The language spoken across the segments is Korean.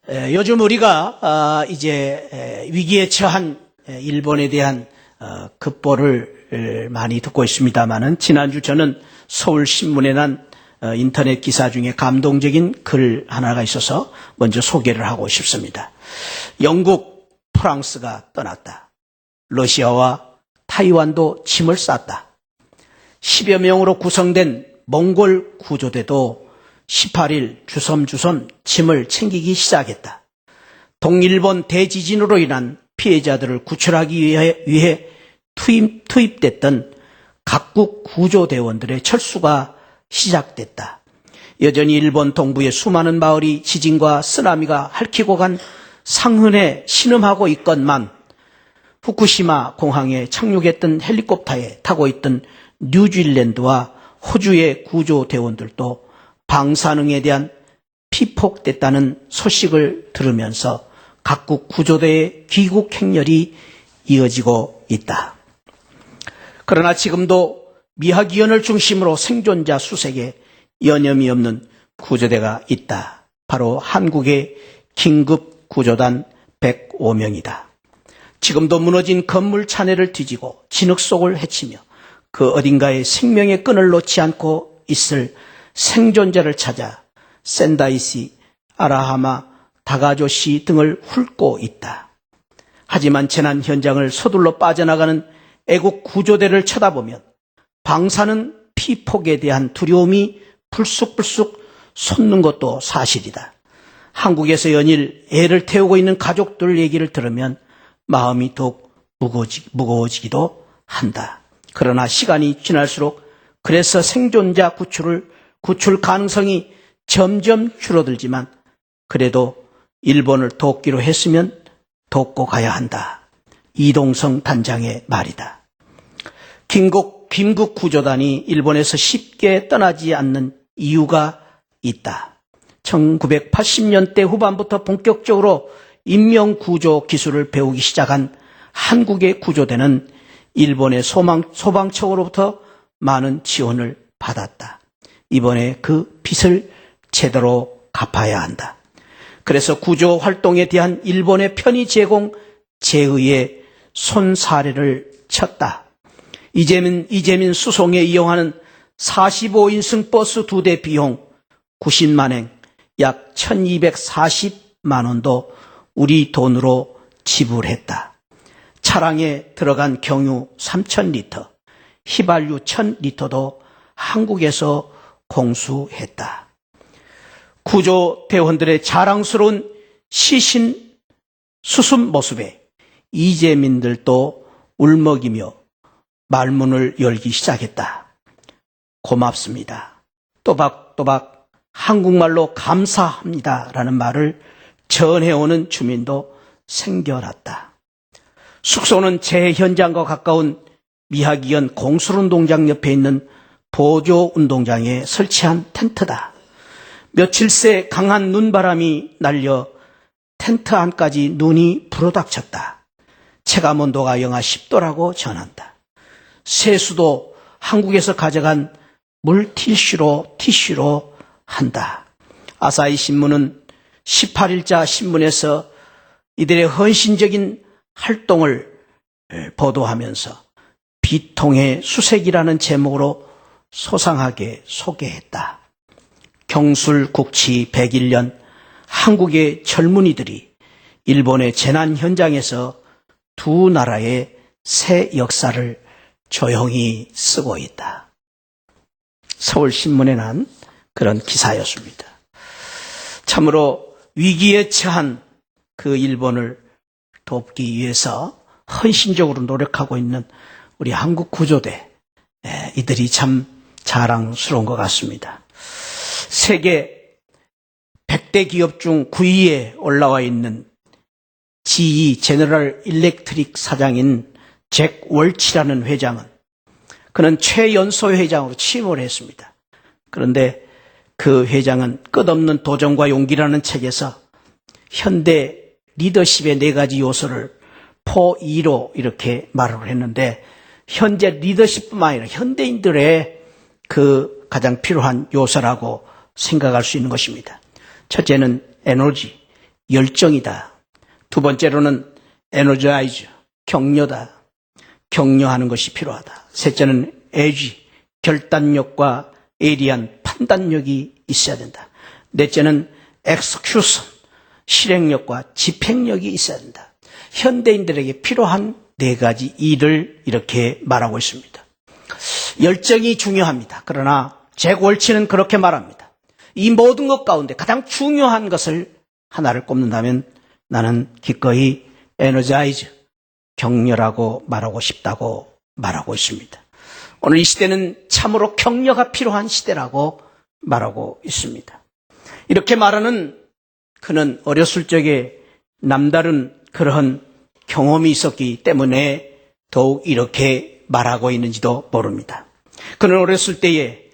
요즘 우리가 이제 위기에 처한 일본에 대한 급보를 많이 듣고 있습니다만은 지난주 저는 서울신문에 난 인터넷 기사 중에 감동적인 글 하나가 있어서 먼저 소개를 하고 싶습니다. 영국, 프랑스가 떠났다. 러시아와 타이완도 짐을 쌌다. 10여 명으로 구성된 몽골 구조대도 18일 주섬주섬 짐을 챙기기 시작했다. 동일본 대지진으로 인한 피해자들을 구출하기 위해 투입됐던 각국 구조대원들의 철수가 시작됐다. 여전히 일본 동부의 수많은 마을이 지진과 쓰나미가 핥히고 간 상흔에 신음하고 있건만 후쿠시마 공항에 착륙했던 헬리콥터에 타고 있던 뉴질랜드와 호주의 구조대원들도 방사능에 대한 피폭됐다는 소식을 들으면서 각국 구조대의 귀국 행렬이 이어지고 있다. 그러나 지금도 미하기현을 중심으로 생존자 수색에 여념이 없는 구조대가 있다. 바로 한국의 긴급구조단 105명이다. 지금도 무너진 건물 차내를 뒤지고 진흙 속을 헤치며 그 어딘가에 생명의 끈을 놓지 않고 있을 생존자를 찾아 센다이시, 아라하마, 다가조시 등을 훑고 있다. 하지만 재난 현장을 서둘러 빠져나가는 애국 구조대를 쳐다보면 방사능 피폭에 대한 두려움이 불쑥불쑥 솟는 것도 사실이다. 한국에서 연일 애를 태우고 있는 가족들 얘기를 들으면 마음이 더욱 무거워지기도 한다. 그러나 시간이 지날수록 그래서 생존자 구출 가능성이 점점 줄어들지만 그래도 일본을 돕기로 했으면 돕고 가야 한다. 이동성 단장의 말이다. 긴급구조단이 일본에서 쉽게 떠나지 않는 이유가 있다. 1980년대 후반부터 본격적으로 인명구조 기술을 배우기 시작한 한국의 구조대는 일본의 소방청으로부터 많은 지원을 받았다. 이번에 그 빚을 제대로 갚아야 한다. 그래서 구조 활동에 대한 일본의 편의 제공 제의에 손사래를 쳤다. 이재민 수송에 이용하는 45인승 버스 2대 비용 90만엔 약 1240만 원도 우리 돈으로 지불했다. 차량에 들어간 경유 3000리터, 휘발유 1000리터도 한국에서 공수했다. 구조대원들의 자랑스러운 시신 수습 모습에 이재민들도 울먹이며 말문을 열기 시작했다. 고맙습니다. 또박또박 한국말로 감사합니다 라는 말을 전해오는 주민도 생겨났다. 숙소는 재해 현장과 가까운 미하기현 공설운동장 옆에 있는 보조운동장에 설치한 텐트다. 며칠 새 강한 눈바람이 날려 텐트 안까지 눈이 불어닥쳤다. 체감온도가 영하 10도라고 전한다. 세수도 한국에서 가져간 물티슈로 한다. 아사히 신문은 18일자 신문에서 이들의 헌신적인 활동을 보도하면서 비통의 수색이라는 제목으로 소상하게 소개했다. 경술국치 101년 한국의 젊은이들이 일본의 재난 현장에서 두 나라의 새 역사를 조용히 쓰고 있다. 서울신문에 난 그런 기사였습니다. 참으로 위기에 처한 그 일본을 돕기 위해서 헌신적으로 노력하고 있는 우리 한국 구조대, 이들이 참 자랑스러운 것 같습니다. 세계 100대 기업 중 9위에 올라와 있는 GE 제너럴 일렉트릭 사장인 잭 월치라는 회장은 그는 최연소 회장으로 취임을 했습니다. 그런데 그 회장은 끝없는 도전과 용기라는 책에서 현대 리더십의 4가지 요소를 4E로 이렇게 말을 했는데 현재 리더십뿐만 아니라 현대인들의 그 가장 필요한 요소라고 생각할 수 있는 것입니다. 첫째는 에너지, 열정이다. 두 번째로는 에너자이즈, 격려다. 격려하는 것이 필요하다. 셋째는 에지, 결단력과 예리한 판단력이 있어야 된다. 넷째는 엑스큐션, 실행력과 집행력이 있어야 된다. 현대인들에게 필요한 네 가지 일을 이렇게 말하고 있습니다. 열정이 중요합니다. 그러나 잭 월치는 그렇게 말합니다. 이 모든 것 가운데 가장 중요한 것을 하나를 꼽는다면 나는 기꺼이 에너자이즈, 격려라고 말하고 싶다고 말하고 있습니다. 오늘 이 시대는 참으로 격려가 필요한 시대라고 말하고 있습니다. 이렇게 말하는 그는 어렸을 적에 남다른 그러한 경험이 있었기 때문에 더욱 이렇게 말하고 있는지도 모릅니다. 그는 어렸을 때에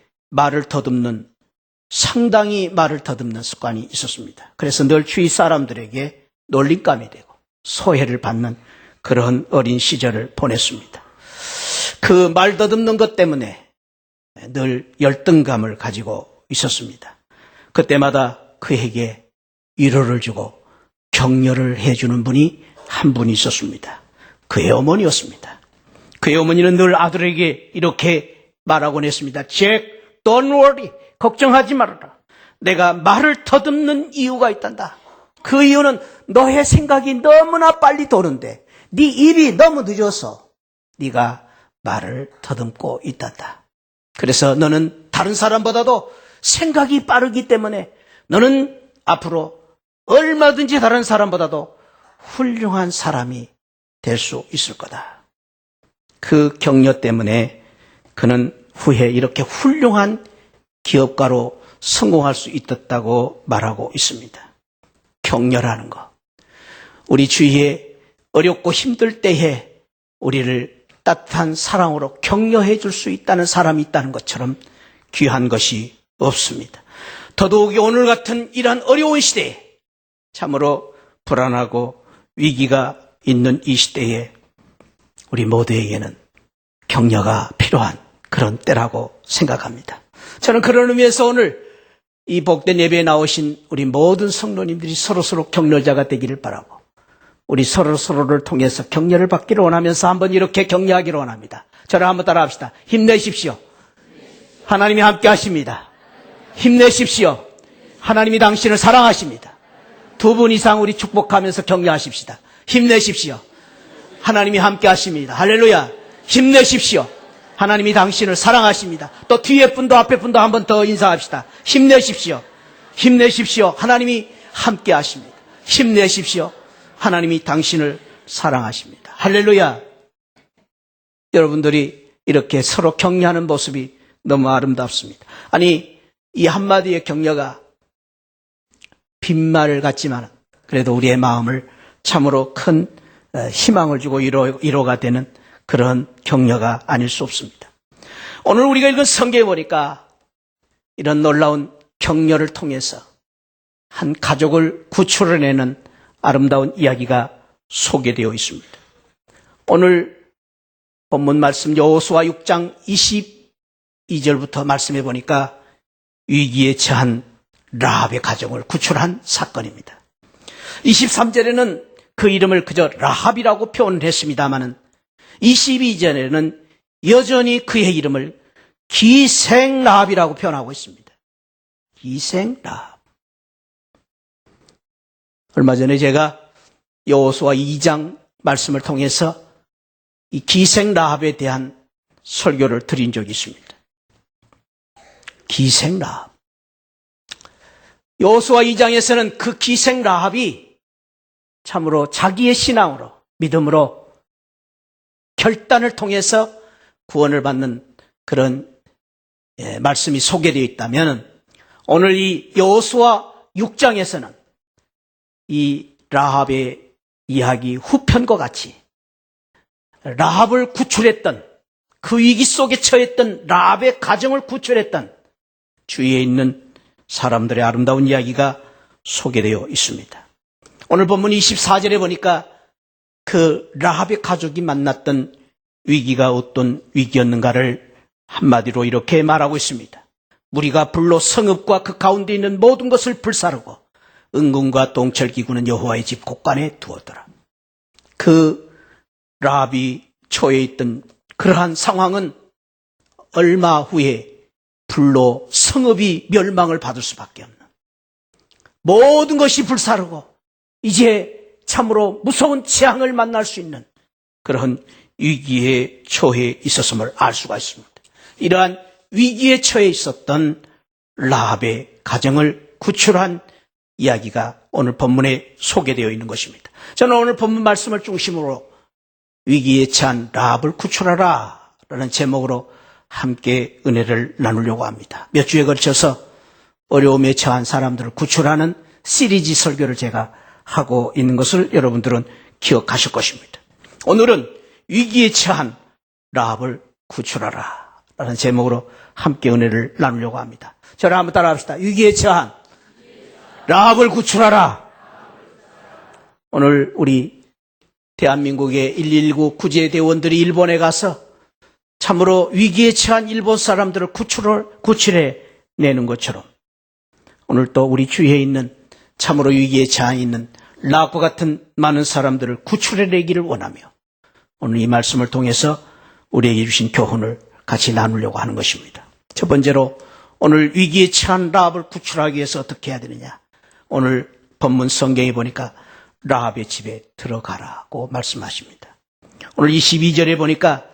상당히 말을 더듬는 습관이 있었습니다. 그래서 늘 주위 사람들에게 놀림감이 되고 소외를 받는 그런 어린 시절을 보냈습니다. 그 말 더듬는 것 때문에 늘 열등감을 가지고 있었습니다. 그때마다 그에게 위로를 주고 격려를 해주는 분이 한 분이 있었습니다. 그의 어머니였습니다. 그의 어머니는 늘 아들에게 이렇게 말하곤 했습니다. 잭, don't worry. 걱정하지 말아라. 내가 말을 더듬는 이유가 있단다. 그 이유는 너의 생각이 너무나 빨리 도는데 네 입이 너무 늦어서 네가 말을 더듬고 있단다. 그래서 너는 다른 사람보다도 생각이 빠르기 때문에 너는 앞으로 얼마든지 다른 사람보다도 훌륭한 사람이 될 수 있을 거다. 그 격려 때문에 그는 후에 이렇게 훌륭한 기업가로 성공할 수 있었다고 말하고 있습니다. 격려라는 것. 우리 주위에 어렵고 힘들 때에 우리를 따뜻한 사랑으로 격려해 줄 수 있다는 사람이 있다는 것처럼 귀한 것이 없습니다. 더더욱이 오늘 같은 이러한 어려운 시대에 참으로 불안하고 위기가 있는 이 시대에 우리 모두에게는 격려가 필요한 그런 때라고 생각합니다. 저는 그런 의미에서 오늘 이 복된 예배에 나오신 우리 모든 성도님들이 서로서로 격려자가 되기를 바라고 우리 서로서로를 통해서 격려를 받기를 원하면서 한번 이렇게 격려하기를 원합니다. 저를 한번 따라 합시다. 힘내십시오. 하나님이 함께 하십니다. 힘내십시오. 하나님이 당신을 사랑하십니다. 두 분 이상 우리 축복하면서 격려하십시다. 힘내십시오. 하나님이 함께 하십니다. 할렐루야. 힘내십시오. 하나님이 당신을 사랑하십니다. 또 뒤에 분도 앞에 분도 한 번 더 인사합시다. 힘내십시오. 힘내십시오. 하나님이 함께 하십니다. 힘내십시오. 하나님이 당신을 사랑하십니다. 할렐루야. 여러분들이 이렇게 서로 격려하는 모습이 너무 아름답습니다. 아니, 이 한마디의 격려가 빈말 같지만 그래도 우리의 마음을 참으로 큰 희망을 주고 위로가 되는 그런 격려가 아닐 수 없습니다. 오늘 우리가 읽은 성경에 보니까 이런 놀라운 격려를 통해서 한 가족을 구출해내는 아름다운 이야기가 소개되어 있습니다. 오늘 본문 말씀 여호수아 6장 22절부터 말씀해 보니까 위기에 처한 라합의 가정을 구출한 사건입니다. 23절에는 그 이름을 그저 라합이라고 표현을 했습니다마는 22절에는 여전히 그의 이름을 기생라합이라고 표현하고 있습니다. 기생라합. 얼마 전에 제가 여호수아 2장 말씀을 통해서 이 기생라합에 대한 설교를 드린 적이 있습니다. 기생라합. 여호수아 2장에서는 그 기생라합이 참으로 자기의 신앙으로, 믿음으로 결단을 통해서 구원을 받는 그런 말씀이 소개되어 있다면 오늘 이 여호수아 6장에서는 이 라합의 이야기 후편과 같이 라합을 구출했던 그 위기 속에 처했던 라합의 가정을 구출했던 주위에 있는 사람들의 아름다운 이야기가 소개되어 있습니다. 오늘 본문 24절에 보니까 그 라합의 가족이 만났던 위기가 어떤 위기였는가를 한마디로 이렇게 말하고 있습니다. 무리가 불로 성읍과 그 가운데 있는 모든 것을 불사르고 은금과 동철기구는 여호와의 집 곳간에 두었더라. 그 라합이 처해 있던 그러한 상황은 얼마 후에 불로 성읍이 멸망을 받을 수밖에 없는, 모든 것이 불사르고 이제 참으로 무서운 재앙을 만날 수 있는 그러한 위기에 처해 있었음을 알 수가 있습니다. 이러한 위기에 처해 있었던 라합의 가정을 구출한 이야기가 오늘 본문에 소개되어 있는 것입니다. 저는 오늘 본문 말씀을 중심으로 위기에 처한 라합을 구출하라 라는 제목으로 함께 은혜를 나누려고 합니다. 몇 주에 걸쳐서 어려움에 처한 사람들을 구출하는 시리즈 설교를 제가 하고 있는 것을 여러분들은 기억하실 것입니다. 오늘은 위기에 처한 라합을 구출하라 라는 제목으로 함께 은혜를 나누려고 합니다. 저를 한번 따라합시다. 위기에 처한 라합을 구출하라. 오늘 우리 대한민국의 119 구제대원들이 일본에 가서 참으로 위기에 처한 일본 사람들을 구출해 내는 것처럼 오늘 또 우리 주위에 있는 참으로 위기에 처해 있는 라합과 같은 많은 사람들을 구출해 내기를 원하며 오늘 이 말씀을 통해서 우리에게 주신 교훈을 같이 나누려고 하는 것입니다. 첫 번째로 오늘 위기에 처한 라합을 구출하기 위해서 어떻게 해야 되느냐. 오늘 본문 성경에 보니까 라합의 집에 들어가라고 말씀하십니다. 오늘 22절에 보니까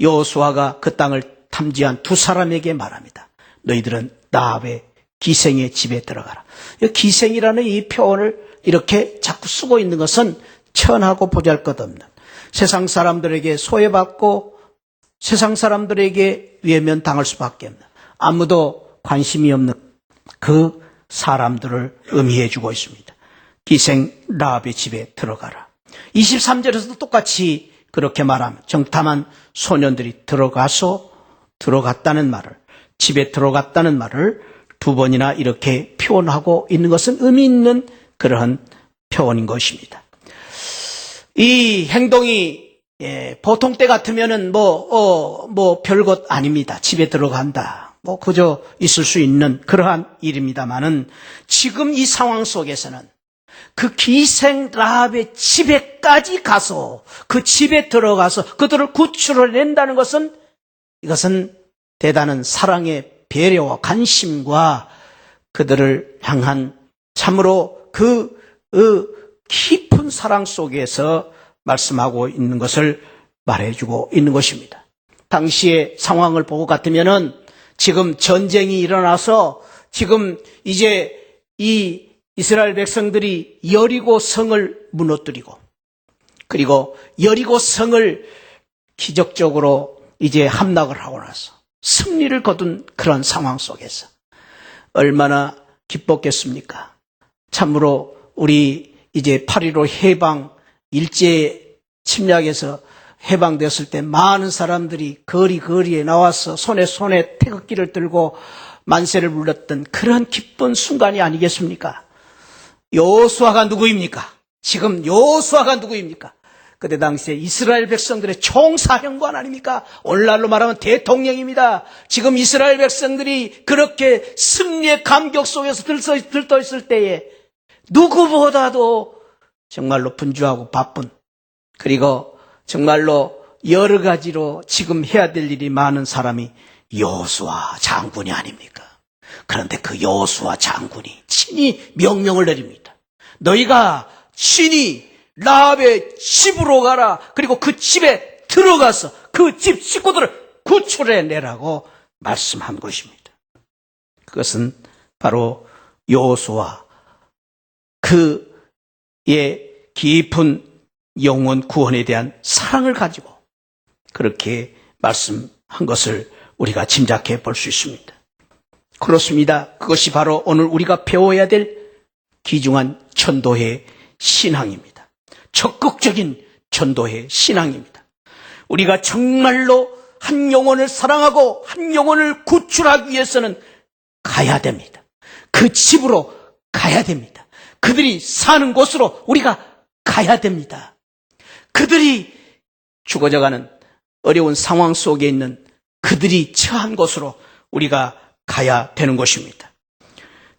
여호수아가 그 땅을 탐지한 두 사람에게 말합니다. 너희들은 라합의 기생의 집에 들어가라. 기생이라는 이 표현을 이렇게 자꾸 쓰고 있는 것은 천하고 보잘것없는, 세상 사람들에게 소외받고 세상 사람들에게 외면당할 수밖에 없는, 아무도 관심이 없는 그 사람들을 의미해 주고 있습니다. 기생 라합의 집에 들어가라. 23절에서도 똑같이 그렇게 말하면 정탐한 소년들이 들어갔다는 말을, 집에 들어갔다는 말을 두 번이나 이렇게 표현하고 있는 것은 의미 있는 그러한 표현인 것입니다. 이 행동이 보통 때 같으면은 별것 아닙니다. 집에 들어간다. 그저 있을 수 있는 그러한 일입니다만은 지금 이 상황 속에서는 그 기생 라합의 집에까지 가서 그 집에 들어가서 그들을 구출해낸다는 것은 이것은 대단한 사랑의 배려와 관심과 그들을 향한 참으로 그 깊은 사랑 속에서 말씀하고 있는 것을 말해주고 있는 것입니다. 당시의 상황을 보고 같으면은 지금 전쟁이 일어나서 지금 이제 이 이스라엘 백성들이 여리고 성을 무너뜨리고 그리고 여리고 성을 기적적으로 이제 함락을 하고 나서 승리를 거둔 그런 상황 속에서 얼마나 기뻤겠습니까? 참으로 우리 이제 8.15 해방 일제 침략에서 해방되었을 때 많은 사람들이 거리에 나와서 손에 태극기를 들고 만세를 불렀던 그런 기쁜 순간이 아니겠습니까? 여호수아가 누구입니까? 지금 여호수아가 누구입니까? 그때 당시에 이스라엘 백성들의 총사령관 아닙니까? 오늘날로 말하면 대통령입니다. 지금 이스라엘 백성들이 그렇게 승리의 감격 속에서 들떠 있을 때에 누구보다도 정말로 분주하고 바쁜, 그리고 정말로 여러 가지로 지금 해야 될 일이 많은 사람이 여호수아 장군이 아닙니까? 그런데 그 여호수아 장군이 친히 명령을 내립니다. 너희가 친히 라합의 집으로 가라. 그리고 그 집에 들어가서 그 집 식구들을 구출해내라고 말씀한 것입니다. 그것은 바로 여호수아 그의 깊은 영혼 구원에 대한 사랑을 가지고 그렇게 말씀한 것을 우리가 짐작해 볼 수 있습니다. 그렇습니다. 그것이 바로 오늘 우리가 배워야 될 귀중한 전도의 신앙입니다. 적극적인 전도의 신앙입니다. 우리가 정말로 한 영혼을 사랑하고 한 영혼을 구출하기 위해서는 가야 됩니다. 그 집으로 가야 됩니다. 그들이 사는 곳으로 우리가 가야 됩니다. 그들이 죽어져가는 어려운 상황 속에 있는 그들이 처한 곳으로 우리가 가야 되는 것입니다.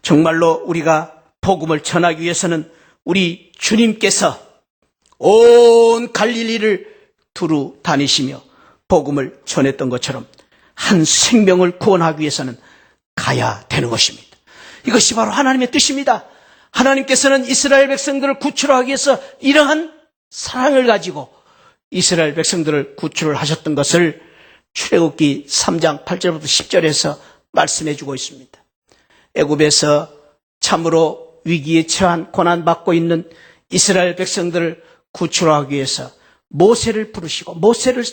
정말로 우리가 복음을 전하기 위해서는 우리 주님께서 온 갈릴리를 두루 다니시며 복음을 전했던 것처럼 한 생명을 구원하기 위해서는 가야 되는 것입니다. 이것이 바로 하나님의 뜻입니다. 하나님께서는 이스라엘 백성들을 구출하기 위해서 이러한 사랑을 가지고 이스라엘 백성들을 구출을 하셨던 것을 출애굽기 3장 8절부터 10절에서 말씀해 주고 있습니다. 애굽에서 참으로 위기에 처한 고난받고 있는 이스라엘 백성들을 구출하기 위해서 모세를 부르시고 모세를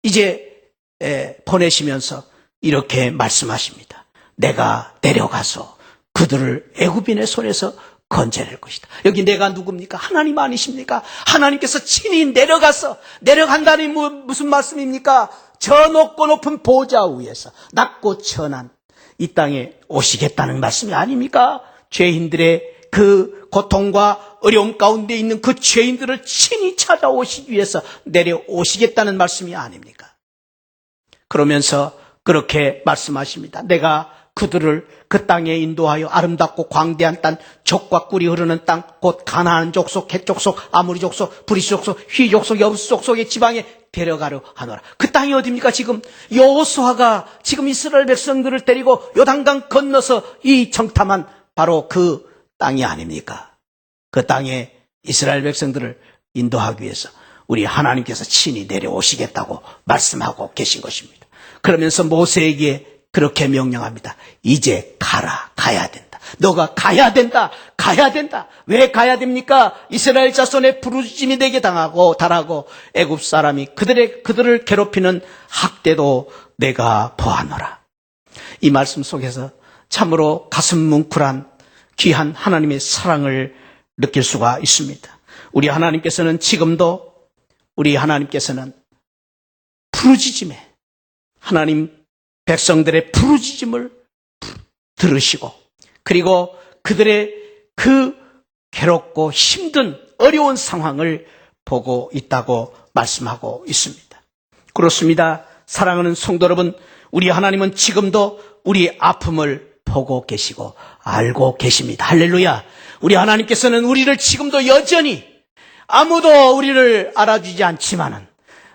이제 보내시면서 이렇게 말씀하십니다. 내가 내려가서 그들을 애굽인의 손에서 건져낼 것이다. 여기 내가 누굽니까? 하나님 아니십니까? 하나님께서 친히 내려간다니 무슨 말씀입니까? 저 높고 높은 보좌 위에서 낮고 천한 이 땅에 오시겠다는 말씀이 아닙니까? 죄인들의 그 고통과 어려움 가운데 있는 그 죄인들을 친히 찾아오시기 위해서 내려오시겠다는 말씀이 아닙니까? 그러면서 그렇게 말씀하십니다. 내가 그들을 그 땅에 인도하여 아름답고 광대한 땅, 젖과 꿀이 흐르는 땅, 곧 가나안 족속, 헷 족속, 아모리 족속, 브리스 족속, 휘 족속, 여부스 족속의 지방에 데려가려 하노라. 그 땅이 어디입니까? 지금 여호수아가 지금 이스라엘 백성들을 데리고 요단강 건너서 이 정탐한 바로 그 땅이 아닙니까? 그 땅에 이스라엘 백성들을 인도하기 위해서 우리 하나님께서 친히 내려오시겠다고 말씀하고 계신 것입니다. 그러면서 모세에게 그렇게 명령합니다. 이제 가야 된다. 너가 가야 된다. 왜 가야 됩니까? 이스라엘 자손의 부르짖음이 내게 당하고 애굽 사람이 그들을 괴롭히는 학대도 내가 보았노라. 이 말씀 속에서 참으로 가슴 뭉클한 귀한 하나님의 사랑을 느낄 수가 있습니다. 우리 하나님께서는 지금도 부르짖음에 하나님 백성들의 부르짖음을 들으시고 그리고 그들의 그 괴롭고 힘든 어려운 상황을 보고 있다고 말씀하고 있습니다. 그렇습니다. 사랑하는 성도 여러분, 우리 하나님은 지금도 우리 아픔을 보고 계시고 알고 계십니다. 할렐루야. 우리 하나님께서는 우리를 지금도 여전히 아무도 우리를 알아주지 않지만은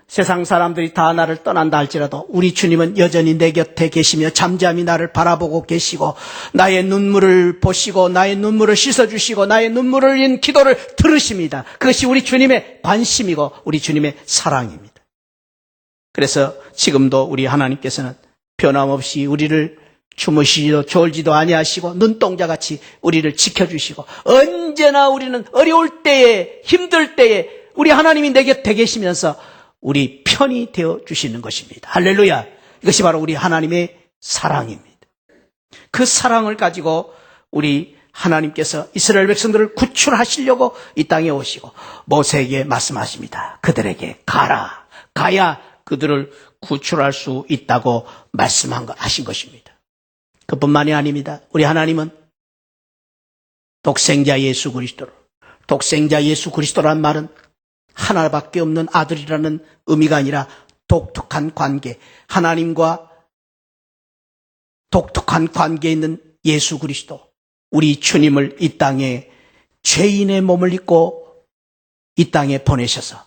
세상 사람들이 다 나를 떠난다 할지라도 우리 주님은 여전히 내 곁에 계시며 잠잠히 나를 바라보고 계시고 나의 눈물을 보시고 나의 눈물을 씻어주시고 나의 눈물을 흘린 기도를 들으십니다. 그것이 우리 주님의 관심이고 우리 주님의 사랑입니다. 그래서 지금도 우리 하나님께서는 변함없이 우리를 주무시지도 졸지도 아니하시고 눈동자같이 우리를 지켜주시고 언제나 우리는 어려울 때에 힘들 때에 우리 하나님이 내 곁에 계시면서 우리 편이 되어주시는 것입니다. 할렐루야. 이것이 바로 우리 하나님의 사랑입니다. 그 사랑을 가지고 우리 하나님께서 이스라엘 백성들을 구출하시려고 이 땅에 오시고 모세에게 말씀하십니다. 그들에게 가야 그들을 구출할 수 있다고 말씀하신 것입니다. 그뿐만이 아닙니다. 우리 하나님은 독생자 예수 그리스도란 말은 하나밖에 없는 아들이라는 의미가 아니라 독특한 관계, 하나님과 독특한 관계에 있는 예수 그리스도, 우리 주님을 이 땅에 죄인의 몸을 입고 이 땅에 보내셔서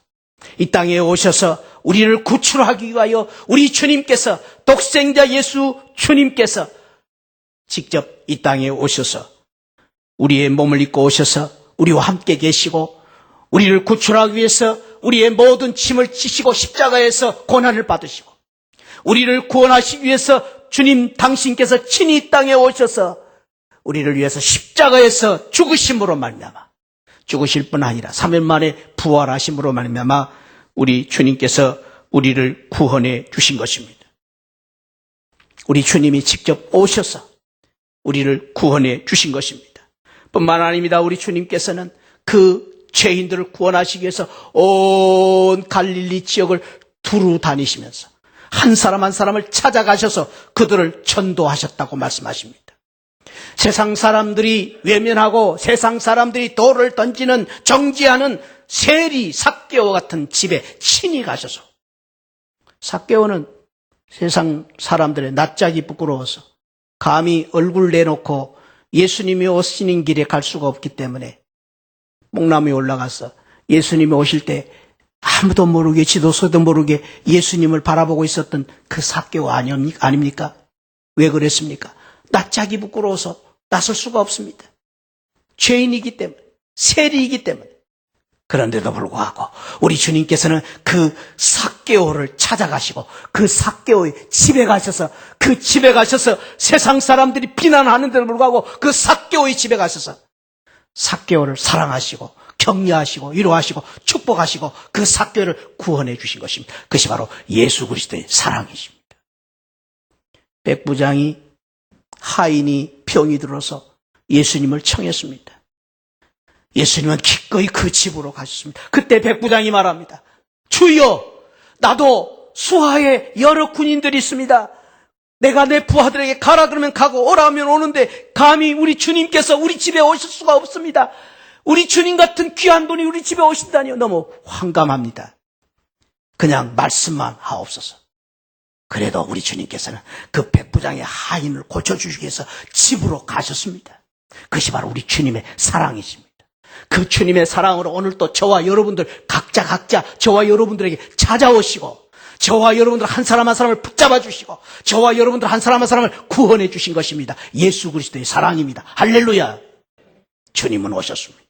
이 땅에 오셔서 우리를 구출하기 위하여 우리 주님께서 독생자 예수 주님께서 직접 이 땅에 오셔서 우리의 몸을 입고 오셔서 우리와 함께 계시고 우리를 구출하기 위해서 우리의 모든 짐을 지시고 십자가에서 고난을 받으시고 우리를 구원하시기 위해서 주님 당신께서 친히 이 땅에 오셔서 우리를 위해서 십자가에서 죽으심으로 말미암아 죽으실 뿐 아니라 3일 만에 부활하심으로 말미암아 우리 주님께서 우리를 구원해 주신 것입니다. 우리 주님이 직접 오셔서 우리를 구원해 주신 것입니다. 뿐만 아닙니다. 우리 주님께서는 그 죄인들을 구원하시기 위해서 온 갈릴리 지역을 두루 다니시면서 한 사람 한 사람을 찾아가셔서 그들을 전도하셨다고 말씀하십니다. 세상 사람들이 외면하고 세상 사람들이 돌을 던지는 정지하는 세리 삭개오 같은 집에 친히 가셔서 삭개오는 세상 사람들의 낯짝이 부끄러워서 감히 얼굴 내놓고 예수님이 오시는 길에 갈 수가 없기 때문에 뽕나무에 올라가서 예수님이 오실 때 아무도 모르게 지도서도 모르게 예수님을 바라보고 있었던 그 삭개오 아닙니까? 왜 그랬습니까? 낯짝이 부끄러워서 나설 수가 없습니다. 죄인이기 때문에, 세리이기 때문에. 그런데도 불구하고 우리 주님께서는 그 삭개오를 찾아가시고 그 삭개오의 집에 가셔서 그 집에 가셔서 세상 사람들이 비난하는데도 불구하고 그 삭개오의 집에 가셔서 삭개오를 사랑하시고 격려하시고 위로하시고 축복하시고 그 삭개오를 구원해 주신 것입니다. 그것이 바로 예수 그리스도의 사랑이십니다. 백부장이 하인이 병이 들어서 예수님을 청했습니다. 예수님은 기꺼이 그 집으로 가셨습니다. 그때 백부장이 말합니다. 주여, 나도 수하에 여러 군인들이 있습니다. 내가 내 부하들에게 가라 그러면 가고 오라 하면 오는데 감히 우리 주님께서 우리 집에 오실 수가 없습니다. 우리 주님 같은 귀한 분이 우리 집에 오신다니요. 너무 황감합니다. 그냥 말씀만 하옵소서. 그래도 우리 주님께서는 그 백부장의 하인을 고쳐주시기 위해서 집으로 가셨습니다. 그것이 바로 우리 주님의 사랑이십니다. 그 주님의 사랑으로 오늘 또 저와 여러분들 각자 저와 여러분들에게 찾아오시고 저와 여러분들 한 사람 한 사람을 붙잡아 주시고 저와 여러분들 한 사람 한 사람을 구원해 주신 것입니다. 예수 그리스도의 사랑입니다. 할렐루야. 주님은 오셨습니다.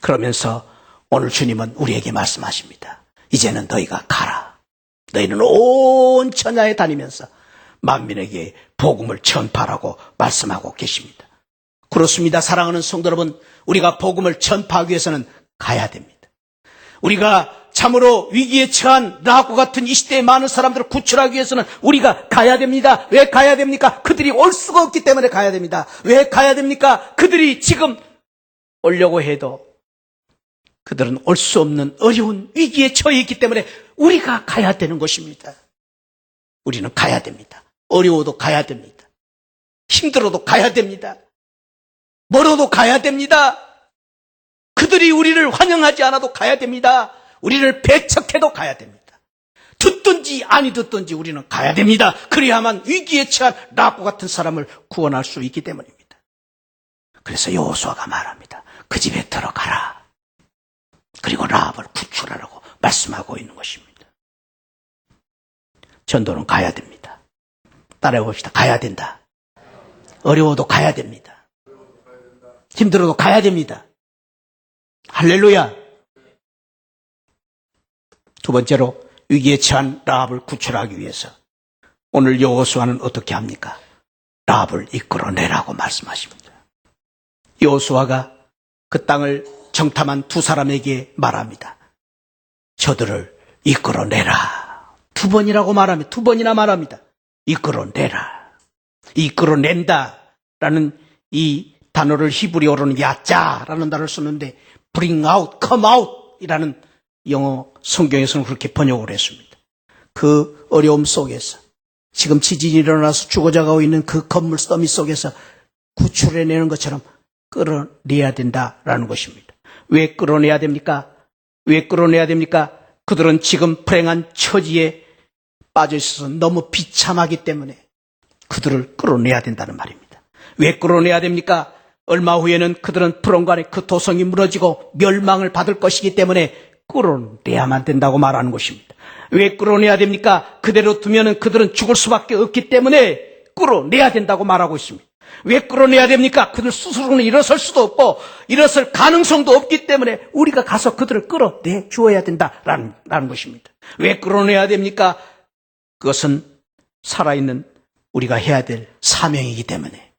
그러면서 오늘 주님은 우리에게 말씀하십니다. 이제는 너희가 가라. 너희는 온 천하에 다니면서 만민에게 복음을 전파하라고 말씀하고 계십니다. 그렇습니다. 사랑하는 성도 여러분, 우리가 복음을 전파하기 위해서는 가야 됩니다. 우리가 참으로 위기에 처한 라합과 같은 이 시대의 많은 사람들을 구출하기 위해서는 우리가 가야 됩니다. 왜 가야 됩니까? 그들이 올 수가 없기 때문에 가야 됩니다. 왜 가야 됩니까? 그들이 지금 오려고 해도 그들은 올 수 없는 어려운 위기에 처해 있기 때문에 우리가 가야 되는 것입니다. 우리는 가야 됩니다. 어려워도 가야 됩니다. 힘들어도 가야 됩니다. 멀어도 가야 됩니다. 그들이 우리를 환영하지 않아도 가야 됩니다. 우리를 배척해도 가야 됩니다. 듣든지 아니 듣든지 우리는 가야 됩니다. 그래야만 위기에 처한 라합과 같은 사람을 구원할 수 있기 때문입니다. 그래서 여호수아가 말합니다. 그 집에 들어가라. 그리고 라합을 구출하라고 말씀하고 있는 것입니다. 전도는 가야 됩니다. 따라해 봅시다. 가야 된다. 어려워도 가야 됩니다. 힘들어도 가야 됩니다. 할렐루야. 두 번째로 위기에 처한 라합을 구출하기 위해서 오늘 여호수아는 어떻게 합니까? 라합을 이끌어내라고 말씀하십니다. 여호수아가 그 땅을 정탐한 두 사람에게 말합니다. 저들을 이끌어내라. 두 번이라고 말합니다. 두 번이나 말합니다. 이끌어내라. 이끌어낸다라는 이 단어를 히브리어로는 야짜라는 단어를 쓰는데 bring out, come out 이라는 영어 성경에서는 그렇게 번역을 했습니다. 그 어려움 속에서 지금 지진이 일어나서 죽어져가고 있는 그 건물 더미 속에서 구출해내는 것처럼 끌어내야 된다라는 것입니다. 왜 끌어내야 됩니까? 왜 끌어내야 됩니까? 그들은 지금 불행한 처지에 빠져 있어서 너무 비참하기 때문에 그들을 끌어내야 된다는 말입니다. 왜 끌어내야 됩니까? 얼마 후에는 그들은 불원간에 그 도성이 무너지고 멸망을 받을 것이기 때문에 끌어내야만 된다고 말하는 것입니다. 왜 끌어내야 됩니까? 그대로 두면은 그들은 죽을 수밖에 없기 때문에 끌어내야 된다고 말하고 있습니다. 왜 끌어내야 됩니까? 그들 스스로는 일어설 수도 없고 일어설 가능성도 없기 때문에 우리가 가서 그들을 끌어내 주어야 된다라는 것입니다. 왜 끌어내야 됩니까? 그것은 살아있는 우리가 해야 될 사명이기 때문에.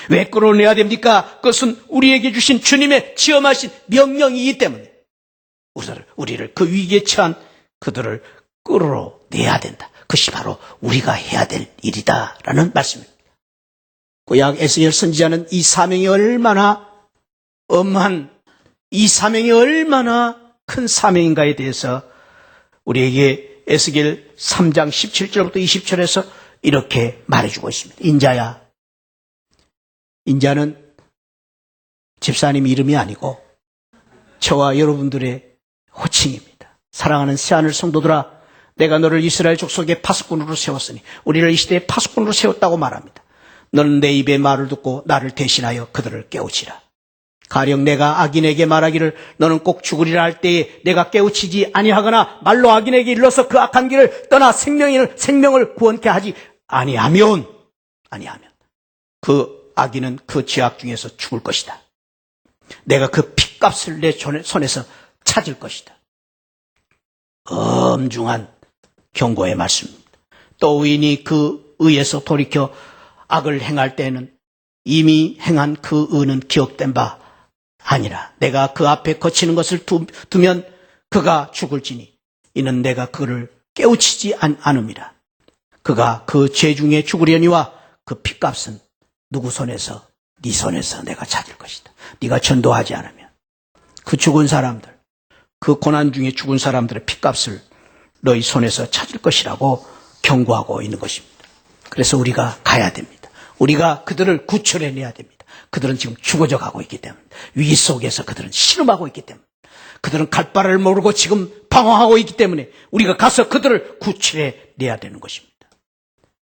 왜 끌어내야 됩니까? 그것은 우리에게 주신 주님의 지엄하신 명령이기 때문에 우리를 그 위기에 처한 그들을 끌어내야 된다. 그것이 바로 우리가 해야 될 일이다라는 말씀입니다. 구약 에스겔 선지자는 이 사명이 얼마나 엄한, 이 사명이 얼마나 큰 사명인가에 대해서 우리에게 에스겔 3장 17절부터 20절에서 이렇게 말해주고 있습니다. 인자야, 인자는 집사님 이름이 아니고 저와 여러분들의 호칭입니다. 사랑하는 새하늘 성도들아, 내가 너를 이스라엘 족속의 파수꾼으로 세웠으니 우리를 이 시대의 파수꾼으로 세웠다고 말합니다. 너는 내 입의 말을 듣고 나를 대신하여 그들을 깨우치라. 가령 내가 악인에게 말하기를 너는 꼭 죽으리라 할 때에 내가 깨우치지 아니하거나 말로 악인에게 일러서 그 악한 길을 떠나 생명을 구원케 하지 아니하면 그 악인은 그 죄악 중에서 죽을 것이다. 내가 그 핏값을 내 손에서 찾을 것이다. 엄중한 경고의 말씀입니다. 또 의인이 그 의에서 돌이켜 악을 행할 때에는 이미 행한 그 의는 기억된 바 아니라 내가 그 앞에 거치는 것을 두면 그가 죽을지니 이는 내가 그를 깨우치지 않음이라. 그가 그 죄 중에 죽으려니와 그 핏값은 누구 손에서? 네 손에서 내가 찾을 것이다. 네가 전도하지 않으면 그 죽은 사람들, 그 고난 중에 죽은 사람들의 핏값을 너희 손에서 찾을 것이라고 경고하고 있는 것입니다. 그래서 우리가 가야 됩니다. 우리가 그들을 구출해내야 됩니다. 그들은 지금 죽어져 가고 있기 때문에, 위기 속에서 그들은 신음하고 있기 때문에, 그들은 갈 바를 모르고 지금 방황하고 있기 때문에 우리가 가서 그들을 구출해내야 되는 것입니다.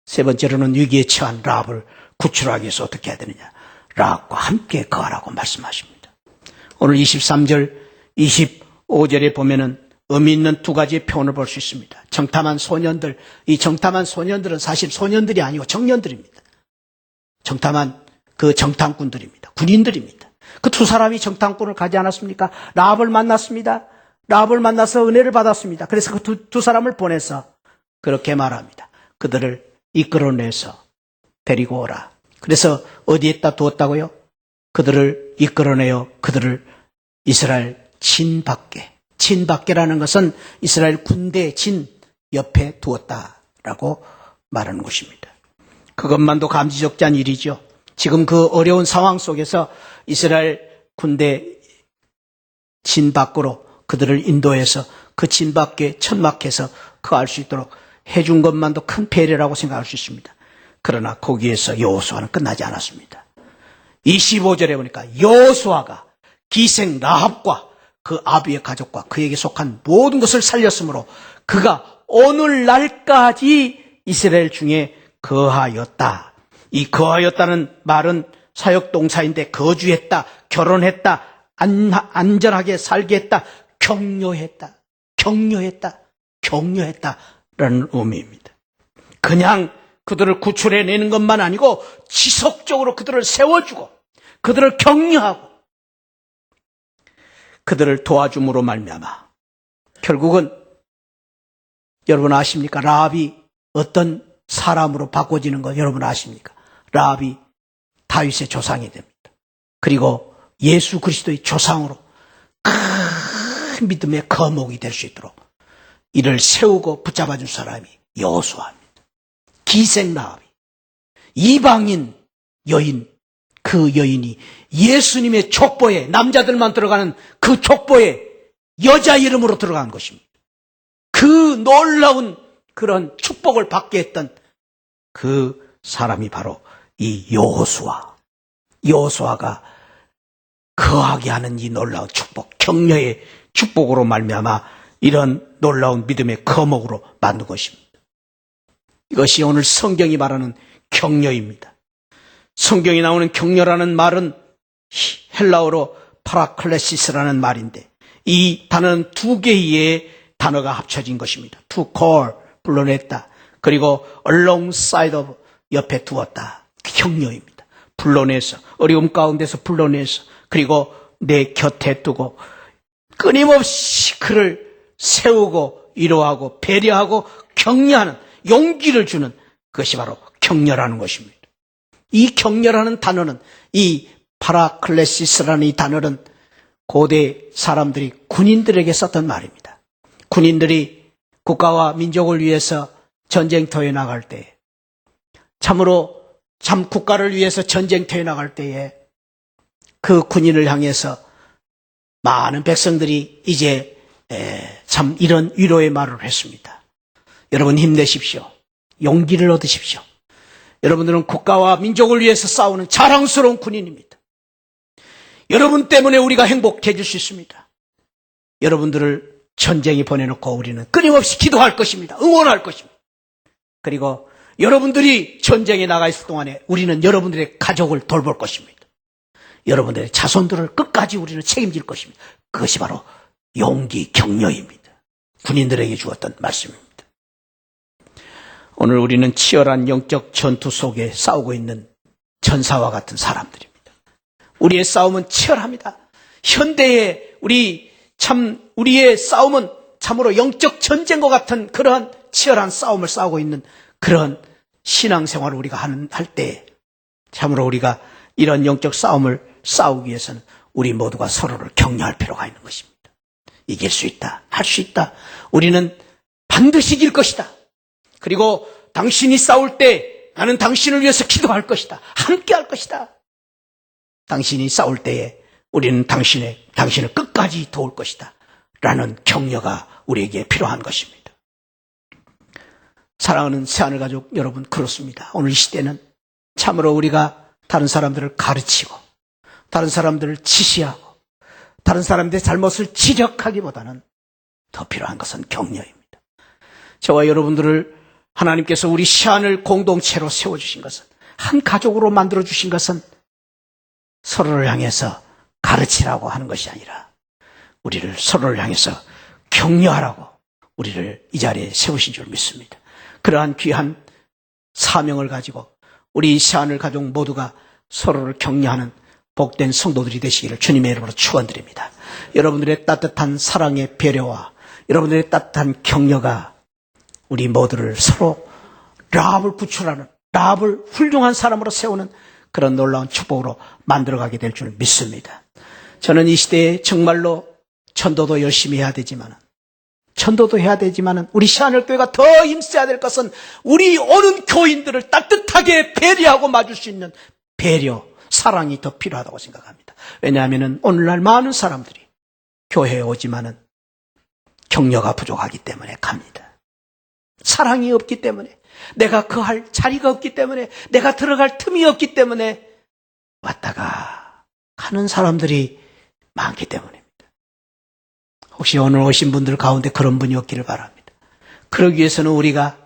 세 번째로는 위기에 처한 라합을 구출하기 위해서 어떻게 해야 되느냐? 라합과 함께 거하라고 말씀하십니다. 오늘 23절, 25절에 보면은 의미 있는 두 가지의 표현을 볼 수 있습니다. 정탐한 소년들, 이 정탐한 소년들은 사실 소년들이 아니고 청년들입니다. 정탐한 그 정탐꾼들입니다. 군인들입니다. 그 두 사람이 정탐꾼을 가지 않았습니까? 라합을 만났습니다. 라합을 만나서 은혜를 받았습니다. 그래서 그 두 사람을 보내서 그렇게 말합니다. 그들을 이끌어내서 데리고 오라. 그래서 어디에다 두었다고요? 그들을 이끌어내어 그들을 이스라엘 진 밖에라는 것은 이스라엘 군대 진 옆에 두었다라고 말하는 것입니다. 그것만도 감지적지한 일이죠. 지금 그 어려운 상황 속에서 이스라엘 군대 진 밖으로 그들을 인도해서 그 진 밖에 천막해서 거할 수 있도록 해준 것만도 큰 배려라고 생각할 수 있습니다. 그러나 거기에서 여호수아는 끝나지 않았습니다. 25절에 보니까 여호수아가 기생 라합과 그 아비의 가족과 그에게 속한 모든 것을 살렸으므로 그가 오늘날까지 이스라엘 중에 거하였다. 이 거하였다는 말은 사역동사인데 거주했다, 결혼했다, 안전하게 살게 했다, 격려했다라는 의미입니다. 그냥 그들을 구출해내는 것만 아니고 지속적으로 그들을 세워주고 그들을 격려하고 그들을 도와줌으로 말미암아 결국은 여러분 아십니까? 라합이 어떤 사람으로 바꿔지는 거 여러분 아십니까? 라합이 다윗의 조상이 됩니다. 그리고 예수 그리스도의 조상으로 큰 믿음의 거목이 될 수 있도록 이를 세우고 붙잡아준 사람이 여호수아입니다. 기생 라합이 이방인 여인, 그 여인이 예수님의 족보에 남자들만 들어가는 그 족보에 여자 이름으로 들어간 것입니다. 그 놀라운 그런 축복을 받게 했던 그 사람이 바로 이 여호수아가 거하게 하는 이 놀라운 축복, 격려의 축복으로 말미암아 이런 놀라운 믿음의 거목으로 만든 것입니다. 이것이 오늘 성경이 말하는 격려입니다. 성경이 나오는 격려라는 말은 헬라어로 파라클레시스라는 말인데 이 단어는 두 개의 단어가 합쳐진 것입니다. To call, 불러냈다. 그리고 alongside of, 옆에 두었다. 격려입니다. 불러내서, 어려움 가운데서 불러내서, 그리고 내 곁에 두고 끊임없이 그를 세우고 위로하고 배려하고 격려하는 용기를 주는 그것이 바로 격려라는 것입니다. 이 격려라는 단어는 이 파라클레시스라는 이 단어는 고대 사람들이 군인들에게 썼던 말입니다. 군인들이 국가와 민족을 위해서 전쟁터에 나갈 때 참으로 참 국가를 위해서 전쟁터에 나갈 때에 그 군인을 향해서 많은 백성들이 이제 참 이런 위로의 말을 했습니다. 여러분 힘내십시오. 용기를 얻으십시오. 여러분들은 국가와 민족을 위해서 싸우는 자랑스러운 군인입니다. 여러분 때문에 우리가 행복해질 수 있습니다. 여러분들을 전쟁에 보내놓고 우리는 끊임없이 기도할 것입니다. 응원할 것입니다. 그리고 여러분들이 전쟁에 나가 있을 동안에 우리는 여러분들의 가족을 돌볼 것입니다. 여러분들의 자손들을 끝까지 우리는 책임질 것입니다. 그것이 바로 용기, 격려입니다. 군인들에게 주었던 말씀입니다. 오늘 우리는 치열한 영적 전투 속에 싸우고 있는 전사와 같은 사람들입니다. 우리의 싸움은 치열합니다. 현대의 우리의 싸움은 참으로 영적 전쟁과 같은 그러한 치열한 싸움을 싸우고 있는 그런 신앙생활을 우리가 할 때 참으로 우리가 이런 영적 싸움을 싸우기 위해서는 우리 모두가 서로를 격려할 필요가 있는 것입니다. 이길 수 있다. 할 수 있다. 우리는 반드시 이길 것이다. 그리고 당신이 싸울 때 나는 당신을 위해서 기도할 것이다. 함께 할 것이다. 당신이 싸울 때에 우리는 당신을 끝까지 도울 것이다. 라는 격려가 우리에게 필요한 것입니다. 사랑하는 새하늘 가족 여러분, 그렇습니다. 오늘 이 시대는 참으로 우리가 다른 사람들을 가르치고 다른 사람들을 지시하고 다른 사람들의 잘못을 지적하기보다는 더 필요한 것은 격려입니다. 저와 여러분들을 하나님께서 우리 새하늘 공동체로 세워주신 것은, 한 가족으로 만들어주신 것은 서로를 향해서 가르치라고 하는 것이 아니라 우리를 서로를 향해서 격려하라고 우리를 이 자리에 세우신 줄 믿습니다. 그러한 귀한 사명을 가지고 우리 새하늘 가족 모두가 서로를 격려하는 복된 성도들이 되시기를 주님의 이름으로 축원드립니다. 여러분들의 따뜻한 사랑의 배려와 여러분들의 따뜻한 격려가 우리 모두를 서로 라합을 구출하는, 라합을 훌륭한 사람으로 세우는 그런 놀라운 축복으로 만들어가게 될 줄 믿습니다. 저는 이 시대에 정말로 전도도 열심히 해야 되지만은 우리 새하늘 교회가 더 힘써야 될 것은 우리 오는 교인들을 따뜻하게 배려하고 맞을 수 있는 배려, 사랑이 더 필요하다고 생각합니다. 왜냐하면 오늘날 많은 사람들이 교회에 오지만은 격려가 부족하기 때문에 갑니다. 사랑이 없기 때문에, 내가 거할 자리가 없기 때문에, 내가 들어갈 틈이 없기 때문에 왔다가 가는 사람들이 많기 때문입니다. 혹시 오늘 오신 분들 가운데 그런 분이 없기를 바랍니다. 그러기 위해서는 우리가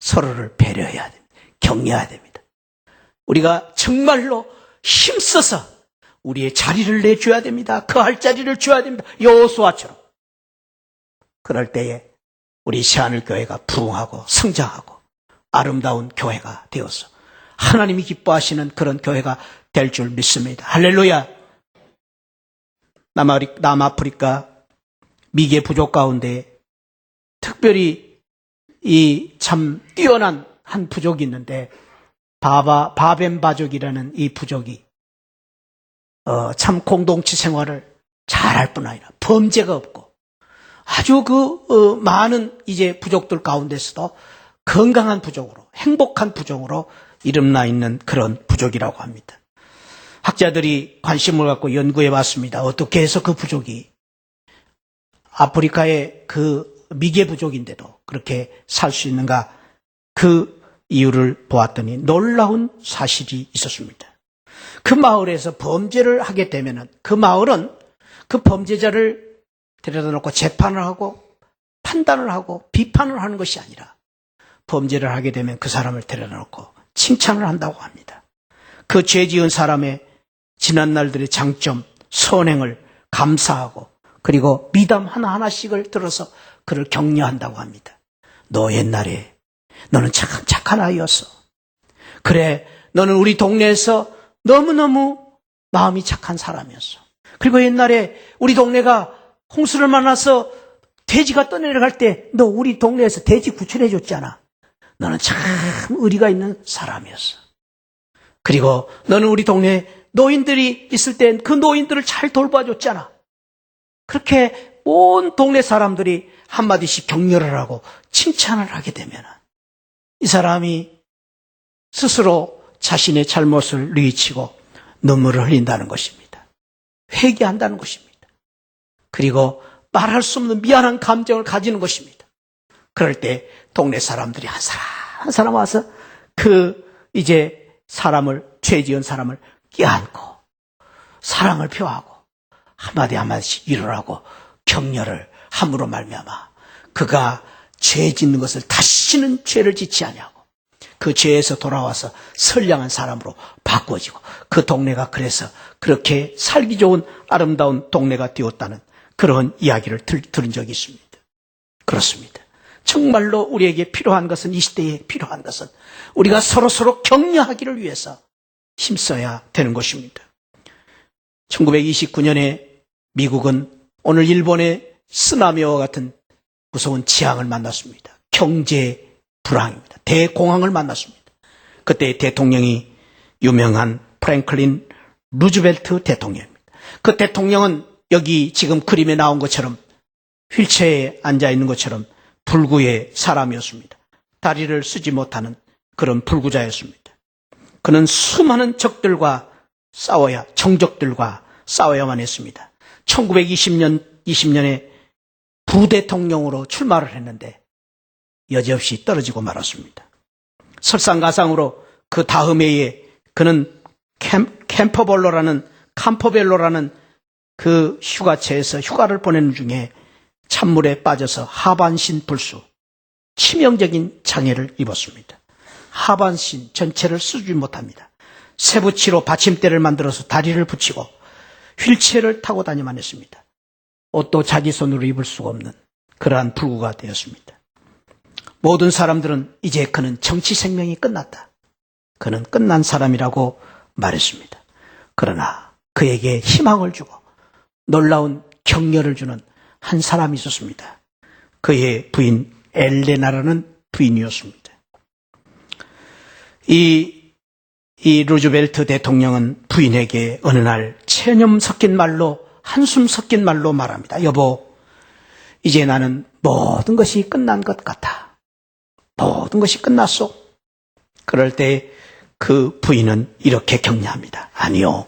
서로를 배려해야 됩니다. 격려해야 됩니다. 우리가 정말로 힘써서 우리의 자리를 내줘야 됩니다. 거할 자리를 줘야 됩니다. 여호수아처럼. 그럴 때에 우리 새하늘 교회가 부흥하고 성장하고 아름다운 교회가 되어서 하나님이 기뻐하시는 그런 교회가 될 줄 믿습니다. 할렐루야. 남아프리카 미개 부족 가운데 특별히 이 참 뛰어난 한 부족이 있는데 바벤바족이라는 이 부족이 참 공동체 생활을 잘할 뿐 아니라 범죄가 없고 아주 많은 이제 부족들 가운데서도 건강한 부족으로, 행복한 부족으로 이름나 있는 그런 부족이라고 합니다. 학자들이 관심을 갖고 연구해 봤습니다. 어떻게 해서 그 부족이 아프리카의 그 미개 부족인데도 그렇게 살 수 있는가, 그 이유를 보았더니 놀라운 사실이 있었습니다. 그 마을에서 범죄를 하게 되면은 그 마을은 그 범죄자를 데려다 놓고 재판을 하고 판단을 하고 비판을 하는 것이 아니라 범죄를 하게 되면 그 사람을 데려다 놓고 칭찬을 한다고 합니다. 그 죄 지은 사람의 지난 날들의 장점, 선행을 감사하고 그리고 미담 하나하나씩을 들어서 그를 격려한다고 합니다. 너 옛날에 너는 참 착한 아이였어. 그래, 너는 우리 동네에서 너무너무 마음이 착한 사람이었어. 그리고 옛날에 우리 동네가 홍수를 만나서 돼지가 떠내려갈 때 너 우리 동네에서 돼지 구출해 줬잖아. 너는 참 의리가 있는 사람이었어. 그리고 너는 우리 동네에 노인들이 있을 땐 그 노인들을 잘 돌봐줬잖아. 그렇게 온 동네 사람들이 한마디씩 격려를 하고 칭찬을 하게 되면 이 사람이 스스로 자신의 잘못을 뉘우치고 눈물을 흘린다는 것입니다. 회개한다는 것입니다. 그리고 말할 수 없는 미안한 감정을 가지는 것입니다. 그럴 때 동네 사람들이 한 사람 한 사람 와서 이제 죄 지은 사람을 껴안고 사랑을 표하고 한마디 한마디씩 위로하고 격려를 함으로 말미암아 그가 죄 짓는 것을 다시는 죄를 짓지 아니하고 그 죄에서 돌아와서 선량한 사람으로 바꾸어지고 그 동네가 그래서 그렇게 살기 좋은 아름다운 동네가 되었다는 그런 이야기를 들은 적이 있습니다. 그렇습니다. 정말로 우리에게 필요한 것은, 이 시대에 필요한 것은 우리가 서로 격려하기를 위해서 힘써야 되는 것입니다. 1929년에 미국은 오늘 일본의 쓰나미와 같은 무서운 재앙을 만났습니다. 경제 불황입니다. 대공황을 만났습니다. 그때 대통령이 유명한 프랭클린 루즈벨트 대통령입니다. 그 대통령은 여기 지금 그림에 나온 것처럼 휠체어에 앉아 있는 것처럼 불구의 사람이었습니다. 다리를 쓰지 못하는 그런 불구자였습니다. 그는 수많은 정적들과 싸워야만 했습니다. 1920년에 부대통령으로 출마를 했는데 여지없이 떨어지고 말았습니다. 설상가상으로 그 다음 해에 그는 캠퍼벨로라는 그 휴가처에서 휴가를 보내는 중에 찬물에 빠져서 하반신 불수, 치명적인 장애를 입었습니다. 하반신 전체를 쓰지 못합니다. 쇠붙이로 받침대를 만들어서 다리를 붙이고 휠체어를 타고 다니만 했습니다. 옷도 자기 손으로 입을 수가 없는 그러한 불구가 되었습니다. 모든 사람들은 이제 그는 정치 생명이 끝났다. 그는 끝난 사람이라고 말했습니다. 그러나 그에게 희망을 주고 놀라운 격려를 주는 한 사람이 있었습니다. 그의 부인 엘레나라는 부인이었습니다. 이 루즈벨트 대통령은 부인에게 어느 날 체념 섞인 말로, 한숨 섞인 말로 말합니다. 여보, 이제 나는 모든 것이 끝난 것 같아. 모든 것이 끝났소. 그럴 때 그 부인은 이렇게 격려합니다. 아니요,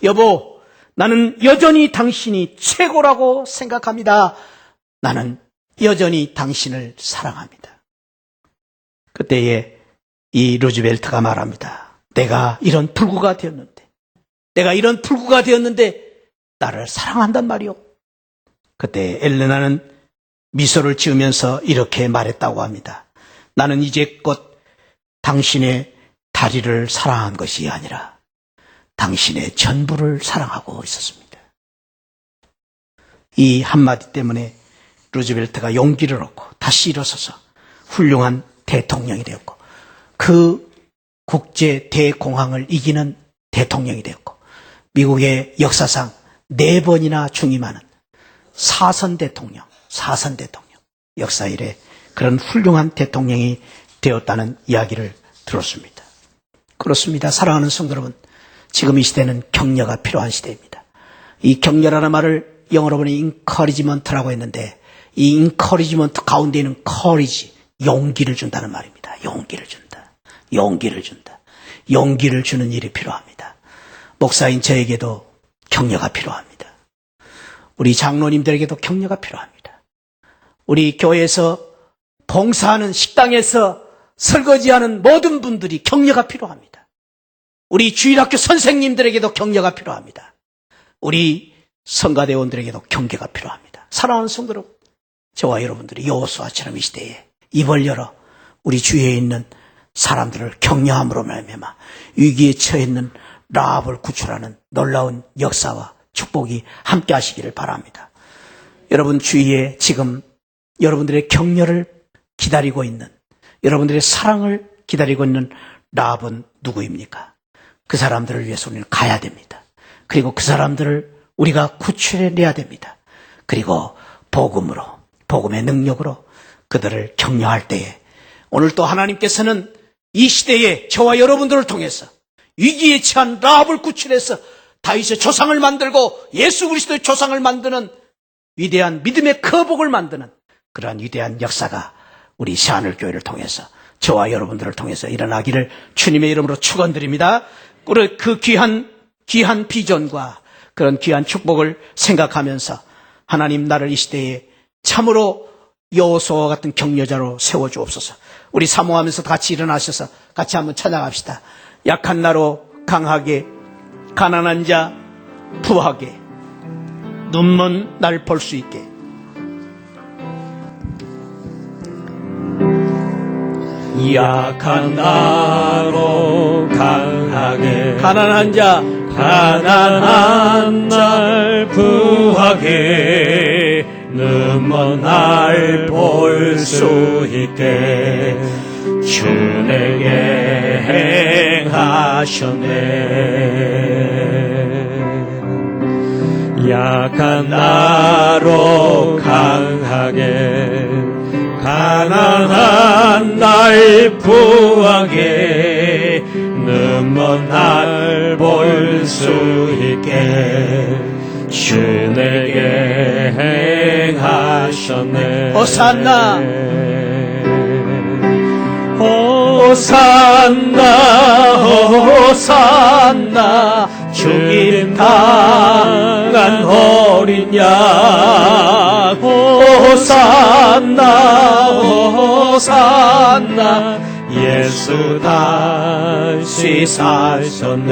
여보, 나는 여전히 당신이 최고라고 생각합니다. 나는 여전히 당신을 사랑합니다. 그때에 이 루즈벨트가 말합니다. 내가 이런 불구가 되었는데 나를 사랑한단 말이오. 그때 엘레나는 미소를 지으면서 이렇게 말했다고 합니다. 나는 이제껏 당신의 다리를 사랑한 것이 아니라 당신의 전부를 사랑하고 있었습니다. 이 한마디 때문에 루즈벨트가 용기를 얻고 다시 일어서서 훌륭한 대통령이 되었고 그 국제 대공황을 이기는 대통령이 되었고 미국의 역사상 4번이나 중임하는 사선 대통령 역사 이래 그런 훌륭한 대통령이 되었다는 이야기를 들었습니다. 그렇습니다. 사랑하는 성도 여러분, 지금 이 시대는 격려가 필요한 시대입니다. 이 격려라는 말을 영어로 보니 encouragement라고 했는데 이 encouragement 가운데에는 courage, 용기를 준다는 말입니다. 용기를 준다. 용기를 주는 일이 필요합니다. 목사인 저에게도 격려가 필요합니다. 우리 장로님들에게도 격려가 필요합니다. 우리 교회에서 봉사하는 식당에서 설거지하는 모든 분들이 격려가 필요합니다. 우리 주일학교 선생님들에게도 격려가 필요합니다. 우리 성가대원들에게도 격려가 필요합니다. 사랑하는 성도 여러분, 저와 여러분들이 여호수아처럼 이 시대에 입을 열어 우리 주위에 있는 사람들을 격려함으로 말미암아 위기에 처해 있는 라합을 구출하는 놀라운 역사와 축복이 함께 하시기를 바랍니다. 여러분 주위에 지금 여러분들의 격려를 기다리고 있는, 여러분들의 사랑을 기다리고 있는 라합은 누구입니까? 그 사람들을 위해서 우리는 가야 됩니다. 그리고 그 사람들을 우리가 구출해내야 됩니다. 그리고 복음의 능력으로 그들을 격려할 때에 오늘 또 하나님께서는 이 시대에 저와 여러분들을 통해서 위기에 처한 라합을 구출해서 다윗의 조상을 만들고 예수 그리스도의 조상을 만드는 위대한 믿음의 거복을 만드는 그러한 위대한 역사가 우리 새하늘교회를 통해서 저와 여러분들을 통해서 일어나기를 주님의 이름으로 축원드립니다. 그 귀한 비전과 그런 귀한 축복을 생각하면서 하나님 나를 이 시대에 참으로 여호수아와 같은 격려자로 세워주옵소서. 우리 사모하면서 같이 일어나셔서 같이 한번 찬양합시다. 약한 나로 강하게, 가난한 자 부하게, 눈먼 날 볼 수 있게. 약한 나로 강하게 가난한 날 부하게 눈먼 날 볼 수 있게 주 내게 행하셨네. 약한 나로 강하게 가난한 날 부하게 눈먼 날 볼 수 있게 주 내게 행하셨네. 호산나 호산나 호산나 죽임 당한 어린 양 호산나 호산나 예수 다시 사셨네.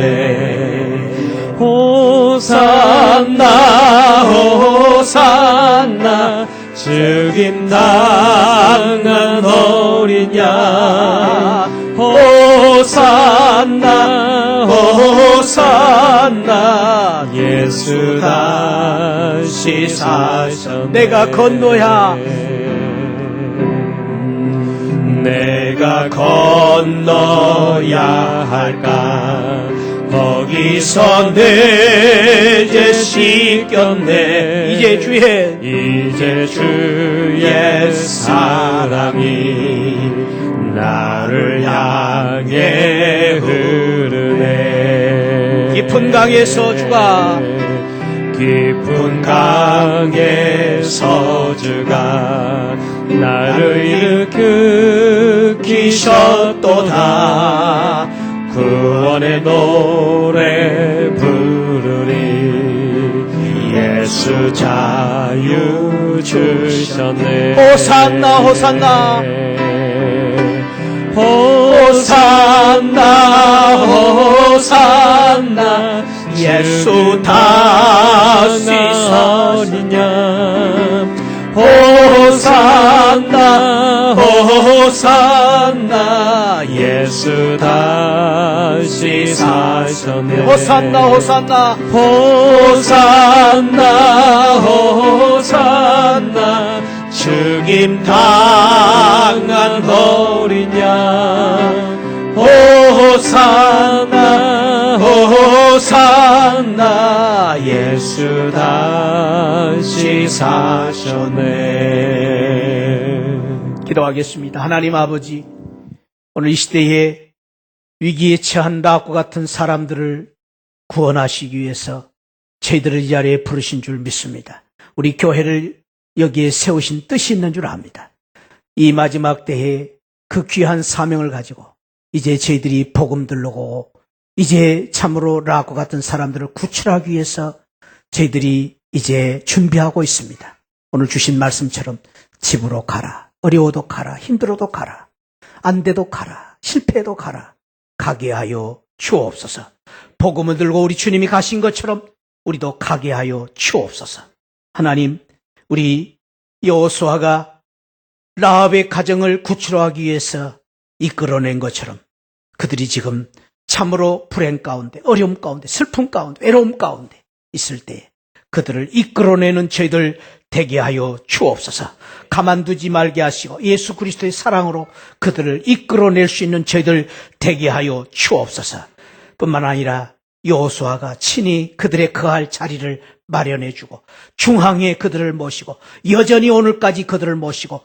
호산나 호산나 죽임 당한 어린 양 호산나 호산나 예수 다시 사셨네. 내가 건너야 할까 거기서 내 죄 씻겼네. 이제 주의 사랑이 나를 향해 흐르네. 깊은 강에서 주가 깊은 강에서 주가 나를 일으키셨도다. 구원의 노래 부르리. 예수 자유 주셨네. 호산나 호산나 호산나 호산나 예수 다시 서리냐. 호산나 호산나 예수 다시 사셨네. 호산나 호산나 호산나 호산나 죽임 당한 어린 양 호산나 호산나 예수 다시 사셨네. 기도하겠습니다. 하나님 아버지, 오늘 이 시대에 위기에 처한 라합과 같은 사람들을 구원하시기 위해서 저희들을 이 자리에 부르신 줄 믿습니다. 우리 교회를 여기에 세우신 뜻이 있는 줄 압니다. 이 마지막 때에 그 귀한 사명을 가지고 이제 저희들이 복음 들르고 이제 참으로 라합과 같은 사람들을 구출하기 위해서 저희들이 이제 준비하고 있습니다. 오늘 주신 말씀처럼 집으로 가라. 어려워도 가라. 힘들어도 가라. 안 돼도 가라. 실패해도 가라. 가게 하여 주옵소서. 복음을 들고 우리 주님이 가신 것처럼 우리도 가게 하여 주옵소서. 하나님, 우리 여호수아가 라합의 가정을 구출하기 위해서 이끌어낸 것처럼 그들이 지금 참으로 불행 가운데, 어려움 가운데, 슬픔 가운데, 외로움 가운데 있을 때 그들을 이끌어내는 저희들 되게 하여 주옵소서. 가만두지 말게 하시고 예수 그리스도의 사랑으로 그들을 이끌어낼 수 있는 저희들 되게 하여 주옵소서. 뿐만 아니라 여호수아가 친히 그들의 거할 자리를 마련해주고 중앙에 그들을 모시고 여전히 오늘까지 그들을 모시고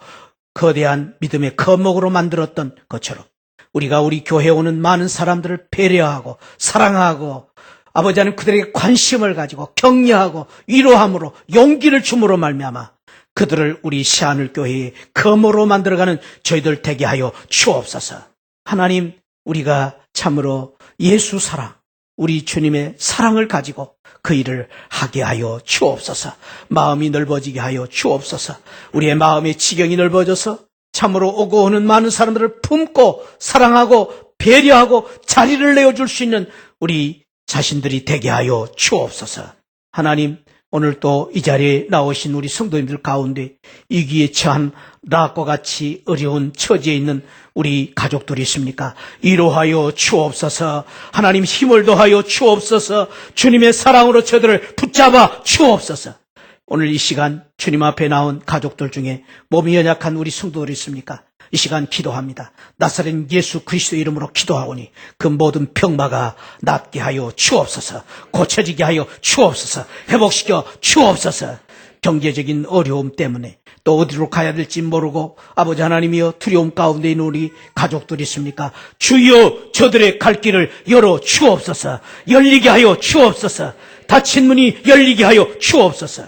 거대한 믿음의 거목으로 만들었던 것처럼 우리가 우리 교회에 오는 많은 사람들을 배려하고 사랑하고 아버지 하나님 그들에게 관심을 가지고 격려하고 위로함으로 용기를 줌으로 말미암아 그들을 우리 시하늘 교회의 거모로 만들어가는 저희들 되게 하여 주옵소서. 하나님, 우리가 참으로 예수 사랑, 우리 주님의 사랑을 가지고 그 일을 하게 하여 주옵소서. 마음이 넓어지게 하여 주옵소서. 우리의 마음의 지경이 넓어져서 참으로 오고 오는 많은 사람들을 품고 사랑하고 배려하고 자리를 내어줄 수 있는 우리 자신들이 되게 하여 주옵소서. 하나님, 오늘 또 이 자리에 나오신 우리 성도님들 가운데 위기에 처한 락과 같이 어려운 처지에 있는 우리 가족들이 있습니까? 위로하여 주옵소서. 하나님 힘을 더하여 주옵소서. 주님의 사랑으로 저들을 붙잡아 주옵소서. 오늘 이 시간 주님 앞에 나온 가족들 중에 몸이 연약한 우리 성도들이 있습니까? 이 시간 기도합니다. 나사렛 예수 그리스도 이름으로 기도하오니 그 모든 병마가 낫게 하여 주옵소서. 고쳐지게 하여 주옵소서. 회복시켜 주옵소서. 경제적인 어려움 때문에 또 어디로 가야 될지 모르고 아버지 하나님이여 두려움 가운데 있는 우리 가족들이 있습니까? 주여 저들의 갈 길을 열어 주옵소서. 열리게 하여 주옵소서. 닫힌 문이 열리게 하여 주옵소서.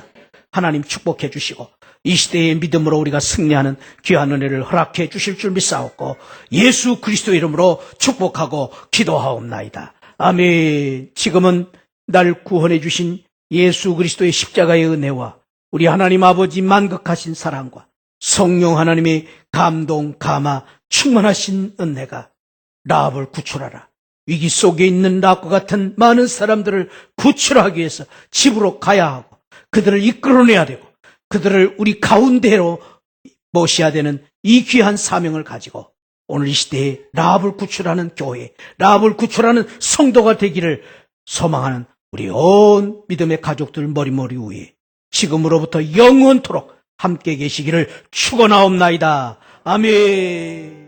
하나님 축복해 주시고 이 시대의 믿음으로 우리가 승리하는 귀한 은혜를 허락해 주실 줄 믿사옵고 예수 그리스도 이름으로 축복하고 기도하옵나이다. 아멘. 지금은 날 구원해 주신 예수 그리스도의 십자가의 은혜와 우리 하나님 아버지 만극하신 사랑과 성령 하나님의 감동, 감화, 충만하신 은혜가 라합을 구출하라. 위기 속에 있는 랍과 같은 많은 사람들을 구출하기 위해서 집으로 가야 하고 그들을 이끌어내야 되고 그들을 우리 가운데로 모셔야 되는 이 귀한 사명을 가지고 오늘 이 시대에 라합을 구출하는 교회, 라합을 구출하는 성도가 되기를 소망하는 우리 온 믿음의 가족들 머리머리 위에 지금으로부터 영원토록 함께 계시기를 축원하옵나이다. 아멘.